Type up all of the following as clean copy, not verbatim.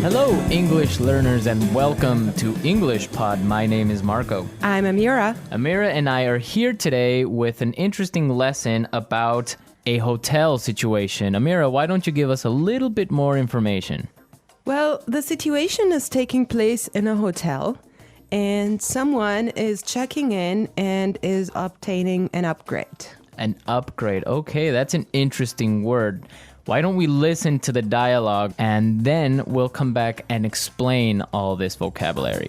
Hello, English learners, and welcome to English Pod. My name is Marco. I'm Amira. Amira and I are here today with an interesting lesson about a hotel situation. Amira, why don't you give us a little bit more information? Well, the situation is taking place in a hotel, and someone is checking in and is obtaining an upgrade. An upgrade. Okay, that's an interesting word. Why don't we listen to the dialogue and then we'll come back and explain all this vocabulary.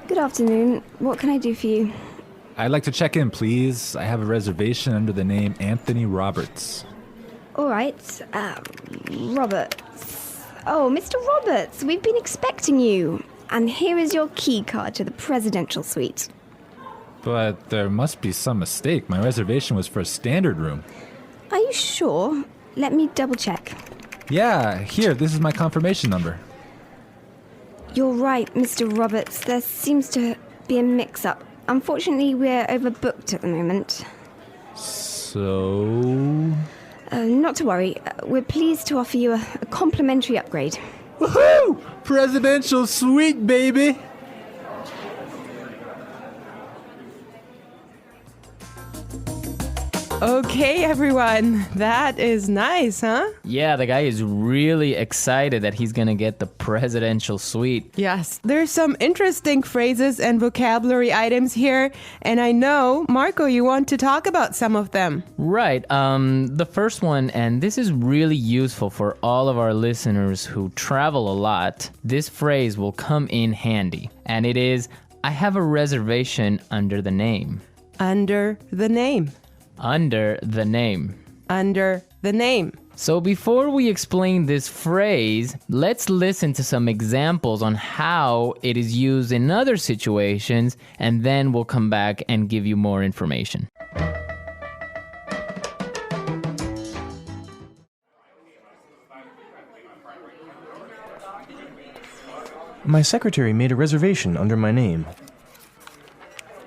Good afternoon. What can I do for you? I'd like to check in, please. I have a reservation under the name Anthony Roberts. All right. Roberts. Oh, Mr. Roberts, we've been expecting you. And here is your key card to the presidential suite. But there must be some mistake. My reservation was for a standard room. Are you sure? Let me double check. Yeah, here, this is my confirmation number. You're right, Mr. Roberts. There seems to be a mix-up. Unfortunately, we're overbooked at the moment. So... Not to worry. We're pleased to offer you a complimentary upgrade. Woohoo! Presidential suite, baby! Okay, everyone. That is nice, huh? Yeah, the guy is really excited that he's gonna get the presidential suite. Yes, there's some interesting phrases and vocabulary items here, and I know, Marco, you want to talk about some of them. Right, the first one, and this is really useful for all of our listeners who travel a lot, this phrase will come in handy, and it is, I have a reservation under the name. Under the name. Under the name. Under the name. So before we explain this phrase, let's listen to some examples on how it is used in other situations, and then we'll come back and give you more information. My secretary made a reservation under my name.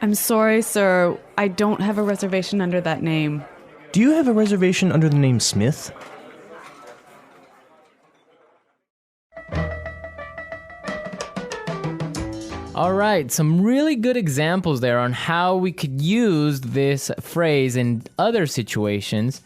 I'm sorry, sir. I don't have a reservation under that name. Do you have a reservation under the name Smith? All right, some really good examples there on how we could use this phrase in other situations,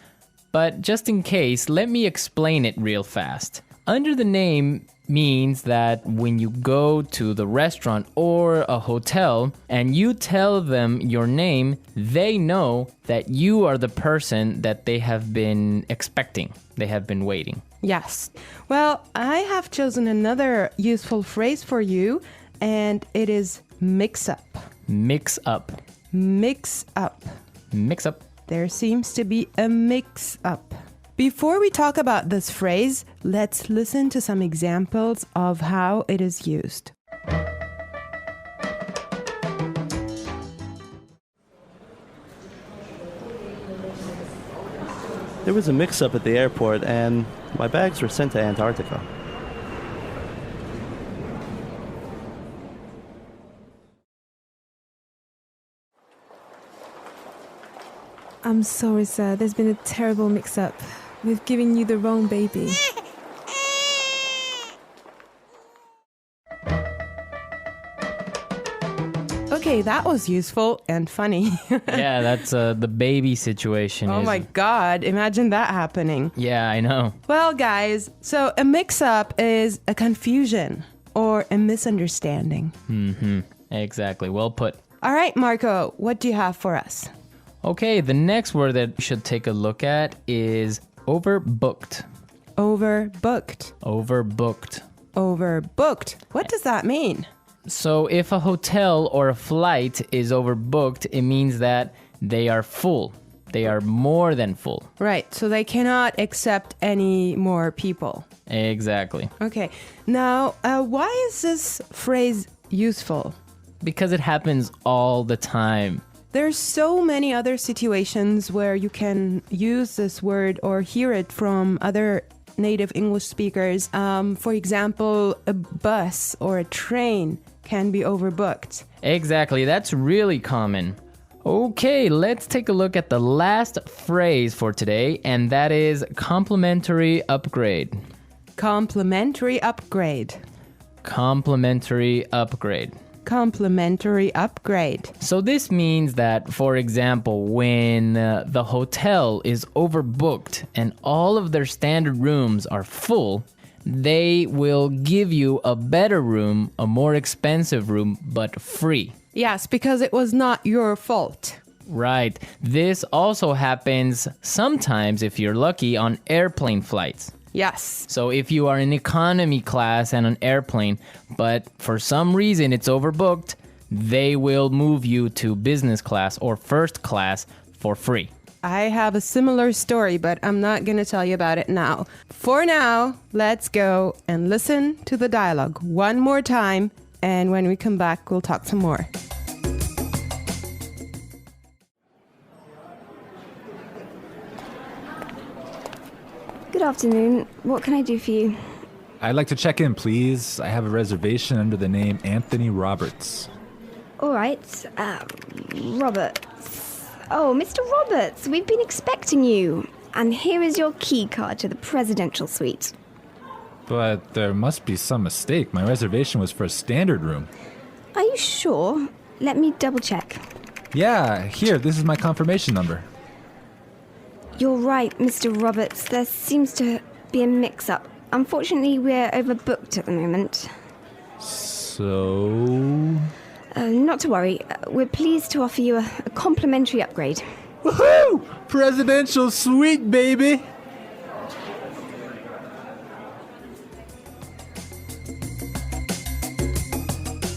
but just in case, let me explain it real fast. Under the name means that when you go to the restaurant or a hotel and you tell them your name, they know that you are the person that they have been expecting. They have been waiting. Yes. Well, I have chosen another useful phrase for you, and it is mix up. Mix up. Mix up. Mix up. There seems to be a mix up. Before we talk about this phrase, let's listen to some examples of how it is used. There was a mix-up at the airport and my bags were sent to Antarctica. I'm sorry, sir. There's been a terrible mix-up. We've given you the wrong baby. Okay, that was useful and funny. Yeah, that's the baby situation. Oh my God, imagine that happening. Yeah, I know. Well, guys, so a mix-up is a confusion or a misunderstanding. Mm-hmm. Exactly. Well put. All right, Marco, what do you have for us? Okay, the next word that we should take a look at is overbooked. Overbooked. Overbooked. Overbooked. What does that mean? So if a hotel or a flight is overbooked, it means that they are full. They are more than full. Right, so they cannot accept any more people. Exactly. Okay, now why is this phrase useful? Because it happens all the time. There's so many other situations where you can use this word or hear it from other native English speakers. For example, a bus or a train can be overbooked. Exactly, that's really common. Okay, let's take a look at the last phrase for today, and that is complimentary upgrade. Complimentary upgrade. Complimentary upgrade. Complimentary upgrade. So this means that, for example, when the hotel is overbooked and all of their standard rooms are full, they will give you a better room, a more expensive room, but free. Yes, because it was not your fault. Right. This also happens sometimes, if you're lucky, on airplane flights. Yes. So if you are in economy class and an airplane, but for some reason it's overbooked, they will move you to business class or first class for free. I have a similar story, but I'm not going to tell you about it now. For now, let's go and listen to the dialogue one more time, and when we come back, we'll talk some more. Good afternoon. What can I do for you? I'd like to check in, please. I have a reservation under the name Anthony Roberts. All right. Roberts. Oh, Mr. Roberts, we've been expecting you. And here is your key card to the presidential suite. But there must be some mistake. My reservation was for a standard room. Are you sure? Let me double check. Yeah, here, this is my confirmation number. You're right, Mr. Roberts. There seems to be a mix-up. Unfortunately, we're overbooked at the moment. So... Not to worry. We're pleased to offer you a complimentary upgrade. Woohoo! Presidential suite, baby!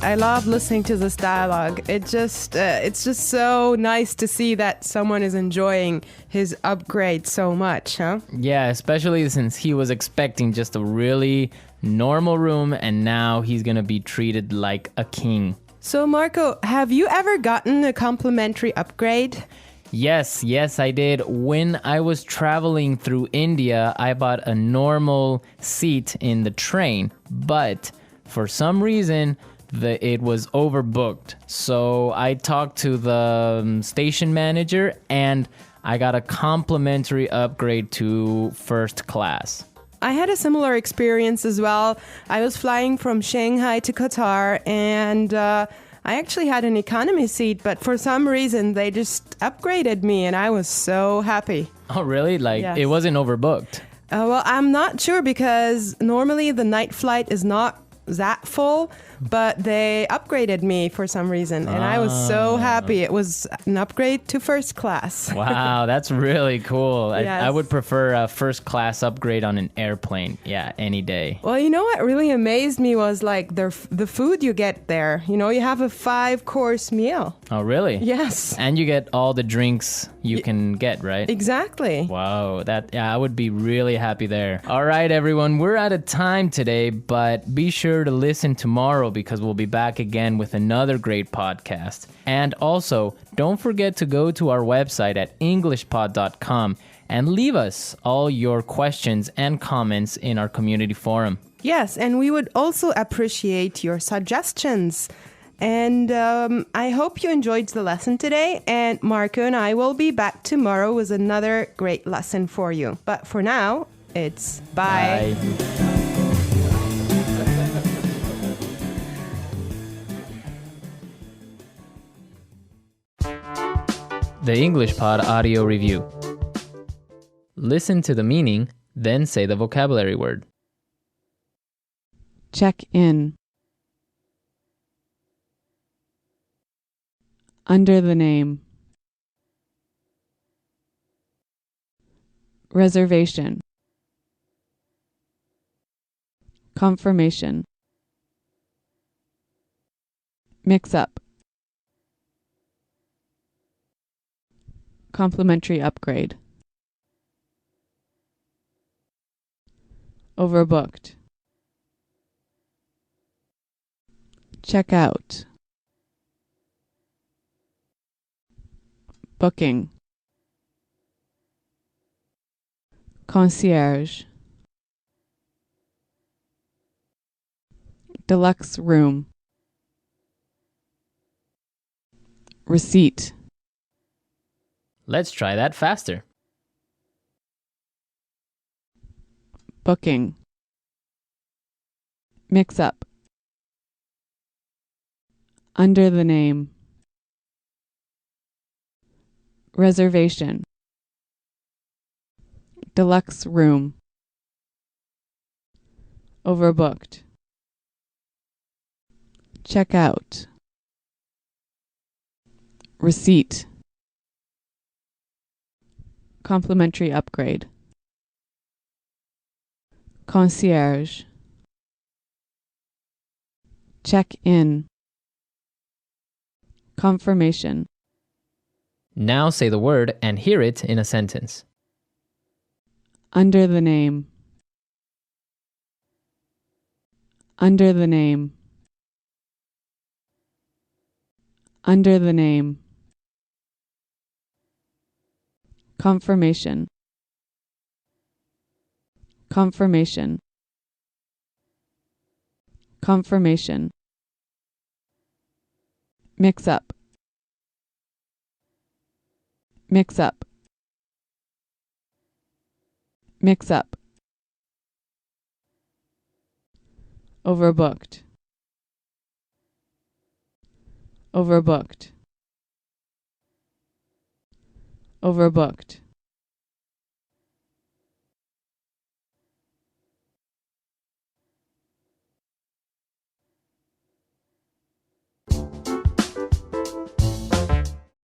I love listening to this dialogue. It's just so nice to see that someone is enjoying his upgrade so much, huh? Yeah, especially since he was expecting just a really normal room and now he's gonna be treated like a king. So Marco, have you ever gotten a complimentary upgrade? Yes, I did. When I was traveling through India, I bought a normal seat in the train, but for some reason, it was overbooked. So I talked to the station manager and I got a complimentary upgrade to first class. I had a similar experience as well. I was flying from Shanghai to Qatar and I actually had an economy seat, but for some reason they just upgraded me and I was so happy. Oh, really? Like, Yes. It wasn't overbooked? Well, I'm not sure because normally the night flight is not that full, but they upgraded me for some reason and I was so happy. It was an upgrade to first class. Wow, that's really cool. Yes. I would prefer a first class upgrade on an airplane. Yeah, any day. Well, you know what really amazed me was like the food you get there. You know, you have a 5-course meal. Oh, really? Yes. And you get all the drinks you can get, right? Exactly. Wow, I would be really happy there. All right, everyone, we're out of time today, but be sure to listen tomorrow because we'll be back again with another great podcast. And also, don't forget to go to our website at englishpod.com and leave us all your questions and comments in our community forum. Yes, and we would also appreciate your suggestions. And I hope you enjoyed the lesson today. And Marco and I will be back tomorrow with another great lesson for you. But for now, it's bye. The English Pod Audio Review. Listen to the meaning, then say the vocabulary word. Check in. Under the name. Reservation. Confirmation. Mix-up. Complimentary upgrade. Overbooked. Check out. Booking. Concierge. Deluxe room. Receipt. Let's try that faster. Booking. Mix-up. Under the name. Reservation. Deluxe room. Overbooked. Check out. Receipt. Complimentary upgrade. Concierge. Check in. Confirmation. Now say the word and hear it in a sentence. Under the name. Under the name. Under the name. Confirmation. Confirmation. Confirmation. Mix up. Mix up. Mix up. Overbooked. Overbooked. Overbooked.